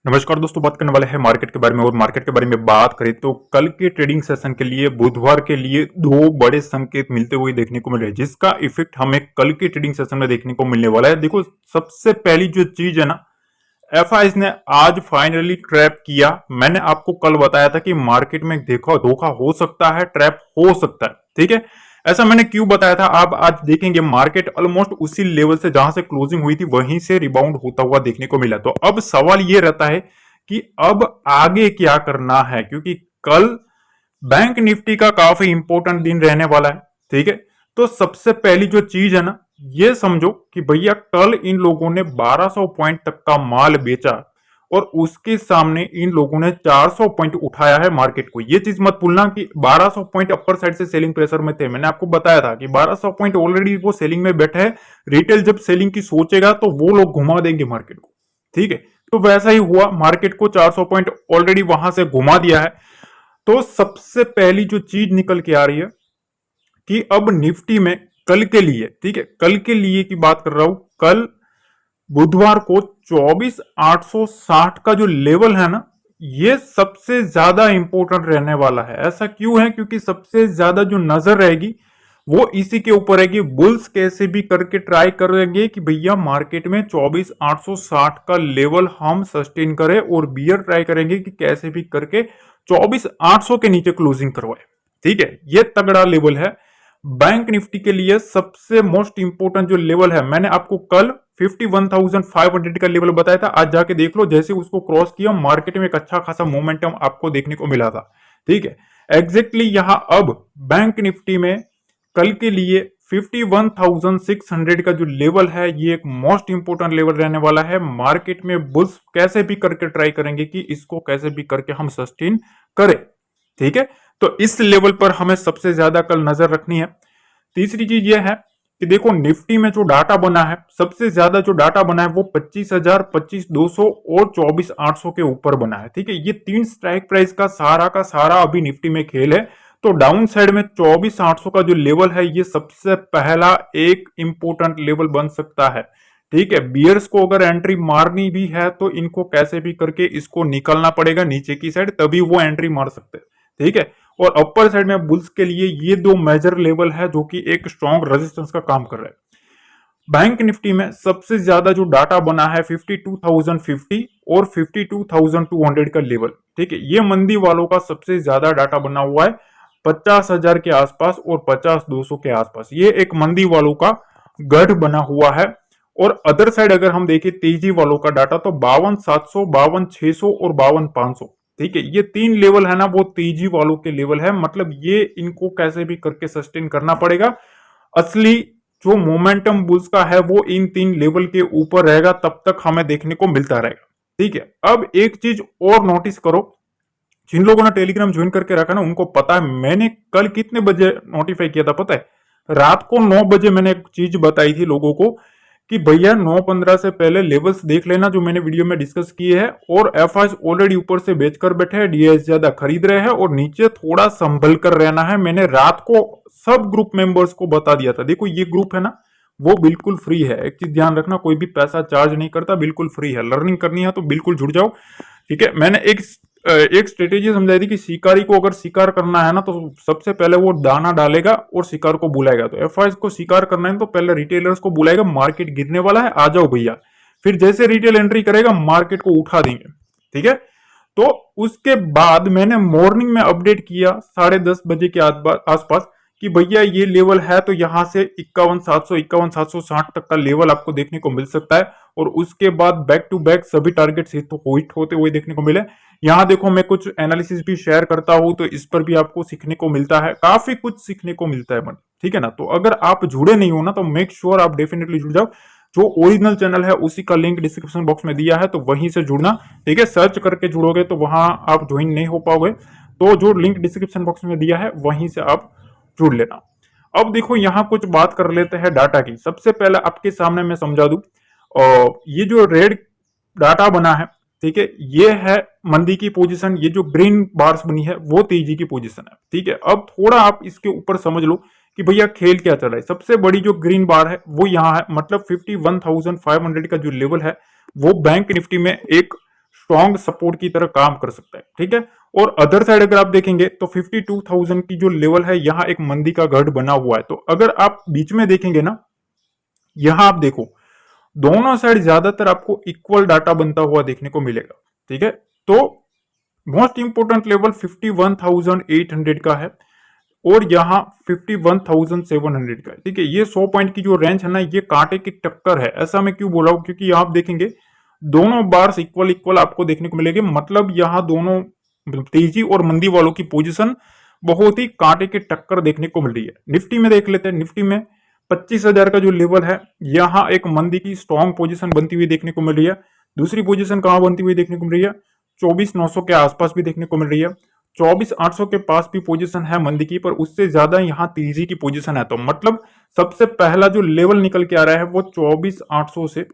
नमस्कार दोस्तों, बात करने वाले हैं मार्केट के बारे में। और मार्केट के बारे में बात करें तो कल के ट्रेडिंग सेशन के लिए बुधवार के लिए दो बड़े संकेत मिलते हुए देखने को मिल रहे हैं, जिसका इफेक्ट हमें कल के ट्रेडिंग सेशन में देखने को मिलने वाला है। देखो, सबसे पहली जो चीज है ना, एफआईएस ने आज फाइनली ट्रैप किया। मैंने आपको कल बताया था कि मार्केट में देखो धोखा हो सकता है, ट्रैप हो सकता है, ठीक है। ऐसा मैंने क्यों बताया था, आप आज देखेंगे मार्केट ऑलमोस्ट उसी लेवल से जहां से क्लोजिंग हुई थी वहीं से रिबाउंड होता हुआ देखने को मिला। तो अब सवाल ये रहता है कि अब आगे क्या करना है, क्योंकि कल बैंक निफ्टी का काफी इंपॉर्टेंट दिन रहने वाला है, ठीक है। तो सबसे पहली जो चीज है ना, ये समझो कि भैया कल इन लोगों ने 1200 पॉइंट तक का माल बेचा और उसके सामने इन लोगों ने 400 पॉइंट उठाया है मार्केट को। ये चीज मत भूलना कि 1200 पॉइंट अपर साइड से सेलिंग प्रेशर में थे। मैंने आपको बताया था कि 1200 पॉइंट ऑलरेडी वो सेलिंग में बैठे हैं। रिटेल जब सेलिंग की सोचेगा तो वो लोग घुमा देंगे मार्केट को, ठीक है। तो वैसा ही हुआ, मार्केट को 400 पॉइंट ऑलरेडी वहां से घुमा दिया है। तो सबसे पहली जो चीज निकल के आ रही है कि अब निफ्टी में कल के लिए, ठीक है, कल के लिए की बात कर रहा हूं, कल बुधवार को 24,860 का जो लेवल है ना, ये सबसे ज्यादा इंपॉर्टेंट रहने वाला है। ऐसा क्यों है, क्योंकि सबसे ज्यादा जो नजर रहेगी वो इसी के ऊपर है कि बुल्स कैसे भी करके ट्राई करेंगे कि भैया मार्केट में 24,860 का लेवल हम सस्टेन करें, और बियर ट्राई करेंगे कि कैसे भी करके 24,800 के नीचे क्लोजिंग करवाए, ठीक है। ये तगड़ा लेवल है बैंक निफ्टी के लिए। सबसे मोस्ट इंपोर्टेंट जो लेवल है, मैंने आपको कल 51,500 का लेवल बताया था। आज जाके देख लो, जैसे उसको क्रॉस किया मार्केट में एक अच्छा खासा मोमेंटम आपको देखने को मिला था, ठीक है। एग्जैक्टली यहां अब बैंक निफ्टी में कल के लिए 51,600 का जो लेवल है, ये एक मोस्ट इंपोर्टेंट लेवल रहने वाला है। मार्केट में बुल्स कैसे भी करके ट्राई करेंगे कि इसको कैसे भी करके हम सस्टेन करें, ठीक है। तो इस लेवल पर हमें सबसे ज्यादा कल नजर रखनी है। तीसरी चीज यह है कि देखो निफ्टी में जो डाटा बना है, सबसे ज्यादा जो डाटा बना है वो 25,000, 25,200 और 24,800 के ऊपर बना है, ठीक है। ये तीन स्ट्राइक प्राइस का सारा अभी निफ्टी में खेल है। तो डाउन साइड में 24,800 का जो लेवल है, ये सबसे पहला एक इंपोर्टेंट लेवल बन सकता है, ठीक है। बियर्स को अगर एंट्री मारनी भी है तो इनको कैसे भी करके इसको निकलना पड़ेगा नीचे की साइड, तभी वो एंट्री मार सकते हैं, ठीक है। और अपर साइड में बुल्स के लिए ये दो मेजर लेवल है जो कि एक स्ट्रॉन्ग रेजिस्टेंस का काम कर रहे हैं। बैंक निफ्टी में सबसे ज्यादा जो डाटा बना है 52,050 और 52,200 का लेवल, ठीक है। ये मंदी वालों का सबसे ज्यादा डाटा बना हुआ है 50,000 के आसपास और 50,200 के आसपास। ये एक मंदी वालों का गढ़ बना हुआ है। और अदर साइड अगर हम देखें तेजी वालों का डाटा, तो 52,700, 52,600 और 52,500, ठीक है। ये तीन लेवल है ना, वो तेजी वालों के लेवल है। मतलब ये इनको कैसे भी करके सस्टेन करना पड़ेगा। असली जो मोमेंटम बुल्स का है वो इन तीन लेवल के ऊपर रहेगा, तब तक हमें देखने को मिलता रहेगा, ठीक है। अब एक चीज और नोटिस करो, जिन लोगों ने टेलीग्राम ज्वाइन करके रखा ना उनको पता है मैंने कल कितने बजे नोटिफाई किया था, पता है? रात को 9 बजे मैंने एक चीज बताई थी लोगों को कि भैया 9:15 से पहले लेवल्स देख लेना, जो मैंने वीडियो में डिस्कस किए हैं। और एफआईएस ऑलरेडी ऊपर से बेचकर बैठे हैं, डीएस ज्यादा खरीद रहे हैं, और नीचे थोड़ा संभल कर रहना है। मैंने रात को सब ग्रुप मेंबर्स को बता दिया था। देखो ये ग्रुप है ना, वो बिल्कुल फ्री है। एक चीज ध्यान रखना, कोई भी पैसा चार्ज नहीं करता, बिल्कुल फ्री है। लर्निंग करनी है तो बिल्कुल जुड़ जाओ, ठीक है। मैंने एक स्ट्रेटेजी समझाई थी कि शिकारी को अगर शिकार करना है ना, तो सबसे पहले वो दाना डालेगा और शिकार को बुलाएगा। तो एफआईएस को शिकार करना है तो पहले रिटेलर्स को बुलाएगा, मार्केट गिरने वाला है, आ जाओ भैया। फिर जैसे रिटेल एंट्री करेगा मार्केट को उठा देंगे, ठीक है। तो उसके बाद मैंने मॉर्निंग में अपडेट किया 10:30 बजे के आसपास कि भैया ये लेवल है, तो यहां से 51,700, 51,760 तक का लेवल आपको देखने को मिल सकता है। और उसके बाद बैक टू बैक सभी टारगेट हिट होते हुए देखने को मिले। यहाँ देखो मैं कुछ एनालिसिस भी शेयर करता हूं, तो इस पर भी आपको सीखने को मिलता है, काफी कुछ सीखने को मिलता है, ठीक है ना। तो अगर आप जुड़े नहीं हो ना, तो मेक श्योर आप डेफिनेटली जुड़ जाओ। जो ओरिजिनल चैनल है उसी का लिंक डिस्क्रिप्शन बॉक्स में दिया है, तो वहीं से जुड़ना, ठीक है। सर्च करके जुड़ोगे तो वहां आप ज्वाइन नहीं हो पाओगे, तो जो लिंक डिस्क्रिप्शन बॉक्स में दिया है वहीं से आप जुड़ लेना। अब देखो यहाँ कुछ बात कर लेते हैं डाटा की। सबसे पहले आपके सामने मैं समझा दूं, ये जो रेड डाटा बना है, ठीक है, ये है मंदी की पोजीशन। ये जो ग्रीन बार्स बनी है वो तेजी की पोजीशन है, ठीक है। अब थोड़ा आप इसके ऊपर समझ लो कि भैया खेल क्या चल रहा है। सबसे बड़ी जो ग्रीन बार है वो यहाँ है, मतलब 51,500 का जो लेवल है वो बैंक निफ्टी में एक स्ट्रॉन्ग सपोर्ट की तरह काम कर सकता है, ठीक है। और अदर साइड अगर आप देखेंगे तो 52,000 की जो लेवल है, यहाँ एक मंदी का गढ़ बना हुआ है। तो अगर आप बीच में देखेंगे ना, यहां आप देखो दोनों साइड ज्यादातर आपको इक्वल डाटा बनता हुआ देखने को मिलेगा, ठीक है। तो मोस्ट इंपोर्टेंट लेवल 51,800 का है और यहाँ 51,700 का है, ठीक है। ये 100 पॉइंट की जो रेंज है ना, ये कांटे की टक्कर है। ऐसा मैं क्यों बोला हूं, क्योंकि आप देखेंगे दोनों बार्स इक्वल इक्वल आपको देखने को मिलेंगे। मतलब यहाँ दोनों तेजी और मंदी वालों की पोजीशन बहुत ही कांटे की टक्कर देखने को मिल रही है। निफ्टी में देख लेते हैं। निफ्टी में 25,000 का जो लेवल है, यहाँ एक मंदी की स्ट्रॉन्ग पोजीशन बनती हुई देखने को मिल रही है। दूसरी पोजीशन कहां बनती हुई देखने को मिल रही है, 24,900 के आसपास भी देखने को मिल रही है। 24,800 के पास भी पोजीशन है मंदी की, पर उससे ज्यादा यहाँ तेजी की पोजीशन है। तो मतलब सबसे पहला जो लेवल निकल के आ रहा है वो 24,800 से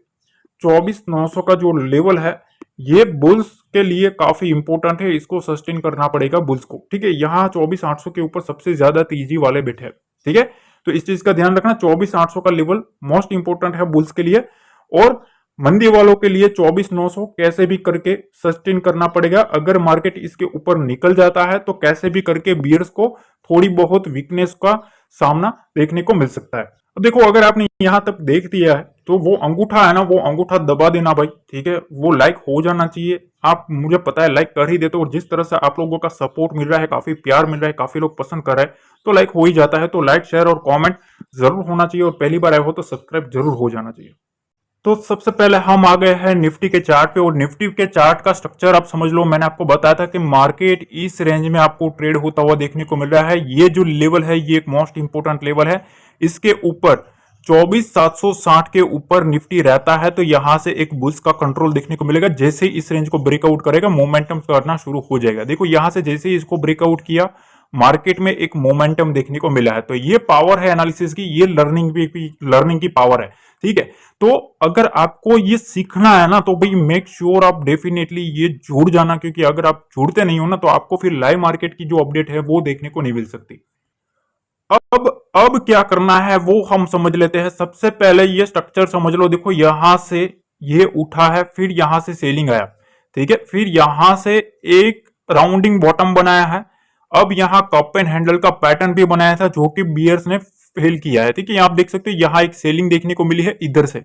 24,900 का जो लेवल है, ये बुल्स के लिए काफी इंपॉर्टेंट है। इसको सस्टेन करना पड़ेगा बुल्स को, ठीक है। यहाँ 24,800 के ऊपर सबसे ज्यादा तेजी वाले बैठे हैं, ठीक है। तो इस चीज का ध्यान रखना, 24,800 का लेवल मोस्ट इंपोर्टेंट है बुल्स के लिए। और मंदी वालों के लिए 24,900 कैसे भी करके सस्टेन करना पड़ेगा। अगर मार्केट इसके ऊपर निकल जाता है तो कैसे भी करके बियर्स को थोड़ी बहुत वीकनेस का सामना देखने को मिल सकता है। अब देखो, अगर आपने यहां तक देख दिया है तो वो अंगूठा है ना, वो अंगूठा दबा देना भाई, ठीक है। वो लाइक हो जाना चाहिए। आप, मुझे पता है, लाइक कर ही देते हो। और जिस तरह से आप लोगों का सपोर्ट मिल रहा है, काफी प्यार मिल रहा है, काफी लोग पसंद कर रहे हैं, तो लाइक हो ही जाता है। तो लाइक, शेयर और कमेंट जरूर होना चाहिए। और पहली बार आए हो तो सब्सक्राइब जरूर हो जाना चाहिए। तो सबसे पहले हम आ गए हैं निफ्टी के चार्ट पे। और निफ्टी के चार्ट का स्ट्रक्चर आप समझ लो। मैंने आपको बताया था कि मार्केट इस रेंज में आपको ट्रेड होता हुआ देखने को मिल रहा है। ये जो लेवल है, ये एक मोस्ट इंपोर्टेंट लेवल है। इसके ऊपर 24,760 के ऊपर निफ्टी रहता है तो यहां से एक बुल्स का कंट्रोल देखने को मिलेगा। जैसे ही इस रेंज को ब्रेकआउट करेगा, मोमेंटम करना शुरू हो जाएगा। देखो, यहां से जैसे ही इसको ब्रेकआउट किया, मार्केट में एक मोमेंटम देखने को मिला है। तो ये पावर है एनालिसिस की, ये लर्निंग की पावर है, ठीक है। तो अगर आपको ये सीखना है ना, तो भाई मेक श्योर आप डेफिनेटली ये जुड़ जाना, क्योंकि अगर आप जुड़ते नहीं हो ना, तो आपको फिर लाइव मार्केट की जो अपडेट है वो देखने को नहीं मिल सकती। अब क्या करना है वो हम समझ लेते हैं। सबसे पहले ये स्ट्रक्चर समझ लो। देखो, यहां से ये उठा है, फिर यहां से सेलिंग आया, ठीक है। फिर यहां से एक राउंडिंग बॉटम बनाया है। अब यहां कप एंड हैंडल का पैटर्न भी बनाया था, जो कि बियर्स ने फेल किया है, ठीक है। आप देख सकते हो यहां एक सेलिंग देखने को मिली है इधर से,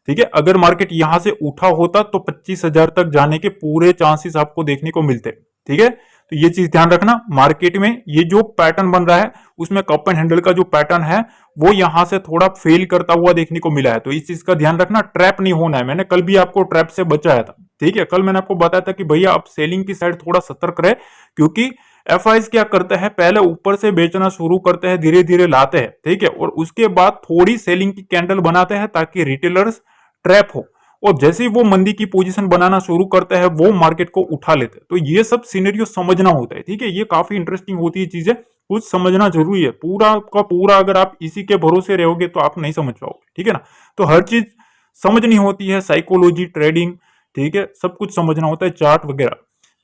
ठीक है। अगर मार्केट यहां से उठा होता तो 25,000 तक जाने के पूरे चांसेस आपको देखने को मिलते, ठीक है। तो ये चीज ध्यान रखना। मार्केट में ये जो पैटर्न बन रहा है, उसमें कप एंड हैंडल का जो पैटर्न है वो यहां से थोड़ा फेल करता हुआ देखने को मिला है। तो इस चीज का ध्यान रखना, ट्रैप नहीं होना है। मैंने कल भी आपको ट्रैप से बचाया था, ठीक है। कल मैंने आपको बताया था कि भैया आप सेलिंग की साइड थोड़ा सतर्क रहे, क्योंकि एफआईज क्या करते हैं, पहले ऊपर से बेचना शुरू करते हैं, धीरे धीरे लाते हैं, ठीक है। और उसके बाद थोड़ी सेलिंग की कैंडल बनाते हैं ताकि रिटेलर्स ट्रैप हो। और जैसे ही वो मंदी की पोजीशन बनाना शुरू करते हैं, वो मार्केट को उठा लेते हैं। तो ये सब सिनेरियो समझना होता है, ठीक है। ये काफी इंटरेस्टिंग होती है चीजें, कुछ समझना जरूरी है। पूरा का पूरा अगर आप इसी के भरोसे रहोगे तो आप नहीं समझ पाओगे, ठीक है ना। तो हर चीज समझनी होती है, साइकोलॉजी, ट्रेडिंग, ठीक है, सब कुछ समझना होता है, चार्ट वगैरह।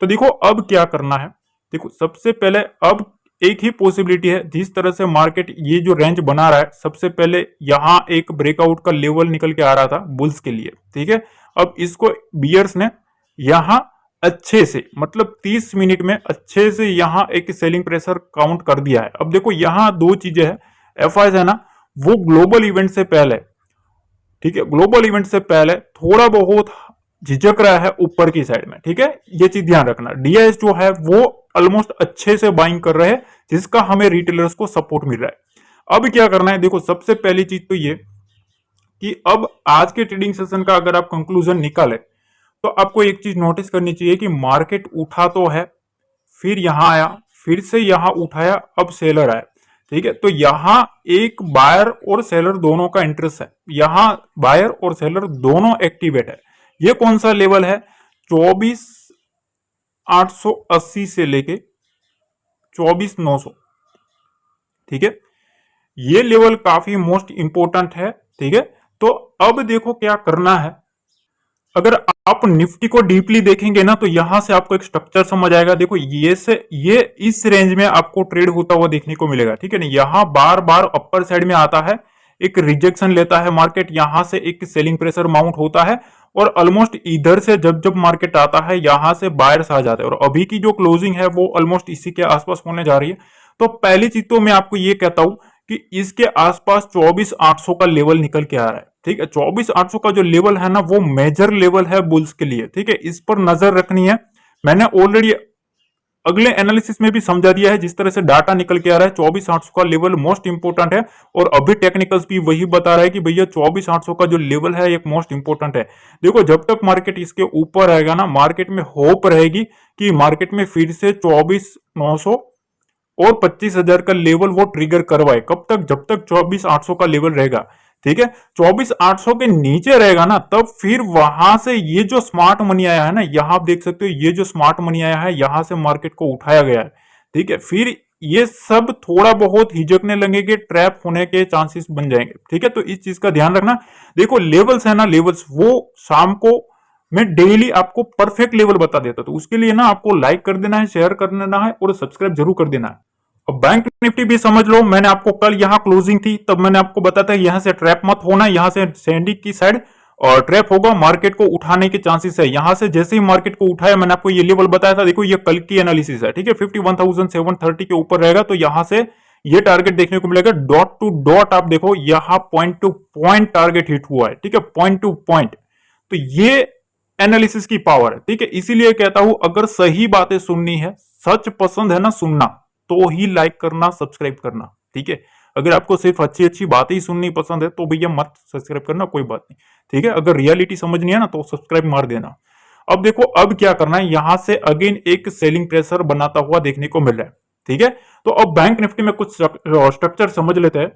तो देखो, अब क्या करना है। देखो, सबसे पहले अब एक ही पॉसिबिलिटी है। जिस तरह से मार्केट ये जो रेंज बना रहा है, सबसे पहले यहां एक ब्रेकआउट का लेवल निकल के आ रहा था बुल्स के लिए, ठीक है। अब इसको बियर्स ने यहां अच्छे से, मतलब 30 मिनट में अच्छे से यहां एक सेलिंग प्रेशर काउंट कर दिया है। अब देखो, यहां दो चीजें है। एफआईज है ना, वो ग्लोबल इवेंट से पहले, ठीक है, ग्लोबल इवेंट से पहले थोड़ा बहुत झिझक रहा है ऊपर की साइड में, ठीक है। ये चीज ध्यान रखना। डीआईएस जो है वो ऑलमोस्ट अच्छे से बाइंग कर रहे हैं, जिसका हमें रिटेलर्स को सपोर्ट मिल रहा है। अब क्या करना है, देखो, सबसे पहली चीज तो ये कि अब आज के ट्रेडिंग सेशन का अगर आप कंक्लूजन निकाले, तो आपको एक चीज नोटिस करनी चाहिए कि मार्केट उठा तो है, फिर यहां आया, फिर से यहां उठाया, अब सेलर आया, ठीक है। तो यहां एक बायर और सेलर दोनों का इंटरेस्ट है। यहां बायर और सेलर दोनों एक्टिवेट है। ये कौन सा लेवल है, 24,880 से लेके 24,900, ठीक है। ये लेवल काफी मोस्ट इंपोर्टेंट है, ठीक है। तो अब देखो क्या करना है। अगर आप निफ्टी को डीपली देखेंगे ना, तो यहां से आपको एक स्ट्रक्चर समझ आएगा। देखो, ये इस रेंज में आपको ट्रेड होता हुआ देखने को मिलेगा, ठीक है ना। यहां बार बार अपर साइड में आता है, एक रिजेक्शन लेता है मार्केट, यहां से एक सेलिंग प्रेशर माउंट होता है, और ऑलमोस्ट इधर से जब जब मार्केट आता है यहां से बायर्स आ जाते हैं और अभी की जो क्लोजिंग है वो ऑलमोस्ट इसी के आसपास होने जा रही है। तो पहली चीज तो मैं आपको ये कहता हूं कि इसके आसपास 24,800 का लेवल निकल के आ रहा है। ठीक है, 24,800 का जो लेवल है ना वो मेजर लेवल है बुल्स के लिए। ठीक है, इस पर नजर रखनी है। मैंने ऑलरेडी अगले एनालिसिस में भी समझा दिया है, जिस तरह से डाटा निकल के आ रहा है 24,800 का लेवल मोस्ट इंपोर्टेंट है और अभी टेक्निकल्स भी वही बता रहा है कि भैया 24,800 का जो लेवल है एक मोस्ट इंपोर्टेंट है। देखो जब तक मार्केट इसके ऊपर रहेगा ना, मार्केट में होप रहेगी कि मार्केट में फिर से 24,900 और 25,000 का लेवल वो ट्रिगर करवाए। कब तक? जब तक 24,800 का लेवल रहेगा। ठीक है, 24,800 के नीचे रहेगा ना तब फिर वहां से ये जो स्मार्ट मनी आया है ना, यहां आप देख सकते हो ये जो स्मार्ट मनी आया है यहां से मार्केट को उठाया गया है। ठीक है, फिर ये सब थोड़ा बहुत हिचकने लगेंगे, ट्रैप होने के चांसेस बन जाएंगे। ठीक है, तो इस चीज का ध्यान रखना। देखो लेवल्स है ना, लेवल्स वो शाम को मैं डेली आपको परफेक्ट लेवल बता देता, तो उसके लिए ना आपको लाइक कर देना है, शेयर कर देना है और सब्सक्राइब जरूर कर देना है। अब बैंक निफ्टी भी समझ लो, मैंने आपको कल यहां क्लोजिंग थी तब मैंने आपको बताया था यहां से ट्रैप मत होना, यहां से सैंडी की साइड और ट्रैप होगा, मार्केट को उठाने के चांसेस है। यहां से जैसे ही मार्केट को उठाया मैंने आपको ये लेवल बताया था। देखो ये कल की एनालिसिस है। ठीक है, 51,730 के ऊपर रहेगा तो यहां से ये टारगेट देखने को मिलेगा। डॉट टू डॉट आप देखो यहां point two point target hit हुआ है। ठीक है, पॉइंट टू पॉइंट। तो ये एनालिसिस की पावर है। ठीक है, इसीलिए कहता हूं अगर सही बातें सुननी है, सच पसंद है ना सुनना, तो ही लाइक करना, सब्सक्राइब करना। ठीक है, अगर आपको सिर्फ अच्छी अच्छी बातें ही सुननी पसंद है तो भैया मत सब्सक्राइब करना, कोई बात नहीं। ठीक है, अगर रियलिटी समझनी है ना तो सब्सक्राइब मार देना। अब देखो अब क्या करना है, यहां से अगेन एक सेलिंग प्रेशर बनाता हुआ देखने को मिल रहा है। ठीक है, तो अब बैंक निफ्टी में कुछ स्ट्रक्चर समझ लेते हैं।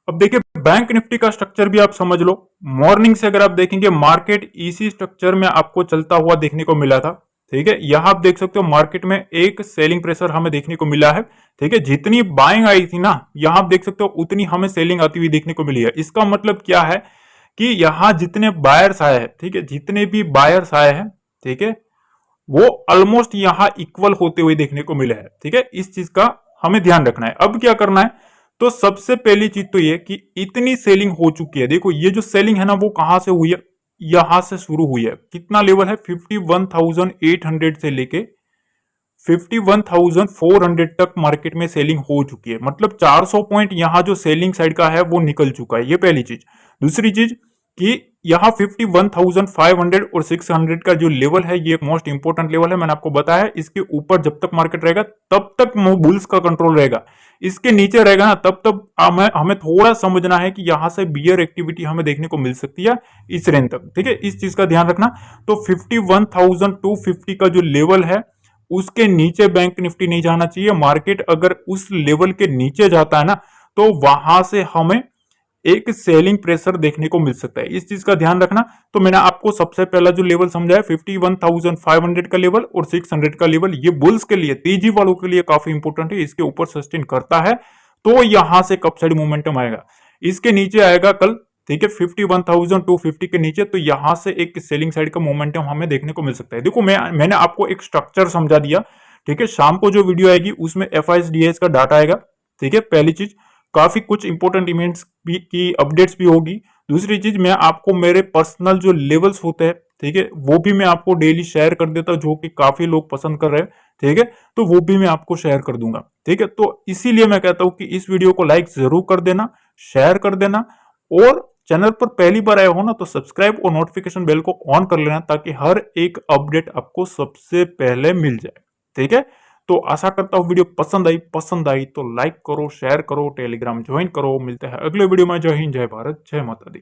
अब देखिए बैंक निफ्टी का स्ट्रक्चर भी आप समझ लो। मॉर्निंग से अगर आप देखेंगे मार्केट इसी स्ट्रक्चर में आपको चलता हुआ देखने को मिला था। ठीक है, यहां आप देख सकते हो मार्केट में एक सेलिंग प्रेशर हमें देखने को मिला है। ठीक है, जितनी बाइंग आई थी ना यहां आप देख सकते हो उतनी हमें सेलिंग आती हुई देखने को मिली है। इसका मतलब क्या है कि यहां जितने बायर्स आए हैं, ठीक है, जितने भी बायर्स आए हैं, ठीक है, वो ऑलमोस्ट यहां इक्वल होते हुए देखने को मिले हैं। ठीक है, इस चीज का हमें ध्यान रखना है। अब क्या करना है, तो सबसे पहली चीज तो ये कि इतनी सेलिंग हो चुकी है। देखो ये जो सेलिंग है ना वो कहां से हुई है, यहां से शुरू हुई है। कितना लेवल है, 51,800 से लेके 51,400 तक मार्केट में सेलिंग हो चुकी है। मतलब 400 पॉइंट यहां जो सेलिंग साइड का है वो निकल चुका है। ये पहली चीज। दूसरी चीज कि यहां 51,500 और 600 का जो लेवल है ये एक मोस्ट इंपोर्टेंट लेवल है। मैंने आपको बताया इसके ऊपर जब तक मार्केट रहेगा तब तक बुल्स का कंट्रोल रहेगा। इसके नीचे रहेगा ना तब तक हमें थोड़ा समझना है कि यहां से बियर एक्टिविटी हमें देखने को मिल सकती है इस रेंज तक। ठीक है, इस चीज का ध्यान रखना। तो 51,250 का जो लेवल है उसके नीचे बैंक निफ्टी नहीं जाना चाहिए। मार्केट अगर उस लेवल के नीचे जाता है ना तो वहां से हमें एक सेलिंग प्रेशर देखने को मिल सकता है। इस चीज का ध्यान रखना। तो मैंने आपको सबसे पहला जो लेवल समझाया 51,500 का लेवल और 600 का लेवल, ये बुल्स के लिए, तेजी वालों के लिए काफी इंपोर्टेंट है। इसके ऊपर सस्टेन करता है तो यहां से कप साइड मोमेंटम आएगा। इसके नीचे आएगा कल, ठीक है, 51,250 के नीचे, तो यहां से एक सेलिंग साइड का मोमेंटम हमें देखने को मिल सकता है। देखो मैंने आपको एक स्ट्रक्चर समझा दिया। ठीक है, शाम को जो वीडियो आएगी उसमें FISDS का डाटा आएगा। ठीक है, पहली चीज, काफी कुछ इंपॉर्टेंट इवेंट्स की अपडेट्स भी होगी। दूसरी चीज, मैं आपको मेरे पर्सनल जो लेवल्स होते हैं, ठीक है, वो भी मैं आपको डेली शेयर कर देता हूं, जो कि काफी लोग पसंद कर रहे हैं। ठीक है, तो वो भी मैं आपको शेयर कर दूंगा। ठीक है, तो इसीलिए मैं कहता हूं कि इस वीडियो को लाइक जरूर कर देना, शेयर कर देना और चैनल पर पहली बार आए हो ना तो सब्सक्राइब और नोटिफिकेशन बेल को ऑन कर लेना ताकि हर एक अपडेट आपको सबसे पहले मिल जाए। ठीक है, तो आशा करता हूँ वीडियो पसंद आई तो लाइक करो, शेयर करो, टेलीग्राम ज्वाइन करो। मिलते हैं अगले वीडियो में। जय हिंद, जय भारत, जय माता दी।